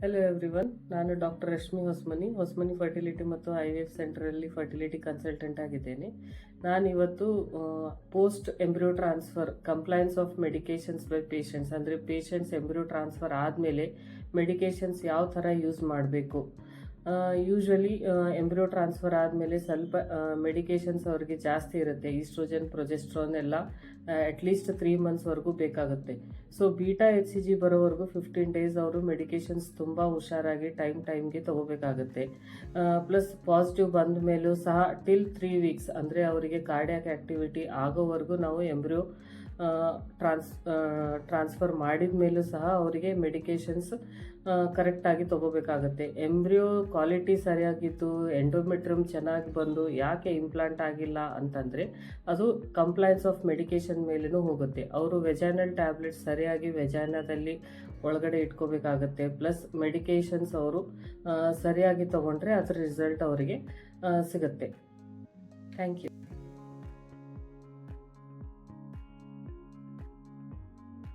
Hello everyone, ನಾನು doctor Rashmi Hosmani fertility ಮತ್ತು IVF ಸೆಂಟರಲ್ಲಿ fertility consultant ಆಗಿದ್ದೇನೆ. ನಾನಿವತ್ತು post embryo transfer compliance of medications by patients, ಅಂದರೆ ಪೇಷಂಟ್ಸ್ ಎಂಬ್ರಿಯೋ ಟ್ರಾನ್ಸ್ಫರ್ ಆದಮೇಲೆ ಮೆಡಿಕೇಶನ್ಸ್ ಯಾವ ಥರ ಯೂಸ್ ಮಾಡಬೇಕು. ಯೂಶ್ವಲಿ ಎಂಬ್ರಿಯೋ ಟ್ರಾನ್ಸ್ಫರ್ ಆದಮೇಲೆ ಸ್ವಲ್ಪ ಮೆಡಿಕೇಶನ್ಸ್ ಅವ್ರಿಗೆ ಜಾಸ್ತಿ ಇರುತ್ತೆ. ಈಸ್ಟ್ರೋಜನ್, ಪ್ರೊಜೆಸ್ಟ್ರಾನ್ ಎಲ್ಲ ಅಟ್ಲೀಸ್ಟ್ 3 ಮಂತ್ಸ್ವರೆಗೂ ಬೇಕಾಗುತ್ತೆ. ಸೊ ಬೀಟಾ HCG ಬರೋವರೆಗೂ 15 ಡೇಸ್ ಅವರು ಮೆಡಿಕೇಶನ್ಸ್ ತುಂಬ ಹುಷಾರಾಗಿ ಟೈಮ್ಗೆ ತಗೋಬೇಕಾಗುತ್ತೆ. ಪ್ಲಸ್ ಪಾಸಿಟಿವ್ ಬಂದ ಮೇಲೂ ಸಹ ಟಿಲ್ 3 ವೀಕ್ಸ್, ಅಂದರೆ ಅವರಿಗೆ ಕಾರ್ಡಿಯಾಕ್ ಆಕ್ಟಿವಿಟಿ ಆಗೋವರೆಗೂ ನಾವು ಎಂಬ್ರಿಯೋ ಟ್ರಾನ್ಸ್ಫರ್ ಮಾಡಿದ ಮೇಲೂ ಸಹ ಅವರಿಗೆ ಮೆಡಿಕೇಶನ್ಸ್ ಕರೆಕ್ಟಾಗಿ ತಗೋಬೇಕಾಗತ್ತೆ. ಎಂಬ್ರಿಯೋ ಕ್ವಾಲಿಟಿ ಸರಿಯಾಗಿದ್ದು ಎಂಡೋಮೆಟ್ರಿಯಮ್ ಚೆನ್ನಾಗಿ ಬಂದು ಯಾಕೆ ಇಂಪ್ಲಾಂಟ್ ಆಗಿಲ್ಲ ಅಂತಂದರೆ ಅದು ಕಂಪ್ಲೈನ್ಸ್ ಆಫ್ ಮೆಡಿಕೇಶನ್ ಮೇಲೂ ಹೋಗುತ್ತೆ. ಅವರು ವೆಜೈನಲ್ ಟ್ಯಾಬ್ಲೆಟ್ಸ್ ಸರಿಯಾಗಿ ವೆಜೈನಾದಲ್ಲಿ ಒಳಗಡೆ ಇಟ್ಕೋಬೇಕಾಗತ್ತೆ. ಪ್ಲಸ್ ಮೆಡಿಕೇಶನ್ಸ್ ಅವರು ಸರಿಯಾಗಿ ತಗೊಂಡ್ರೆ ಅದರ ರಿಸಲ್ಟ್ ಅವರಿಗೆ ಸಿಗುತ್ತೆ. Thank you.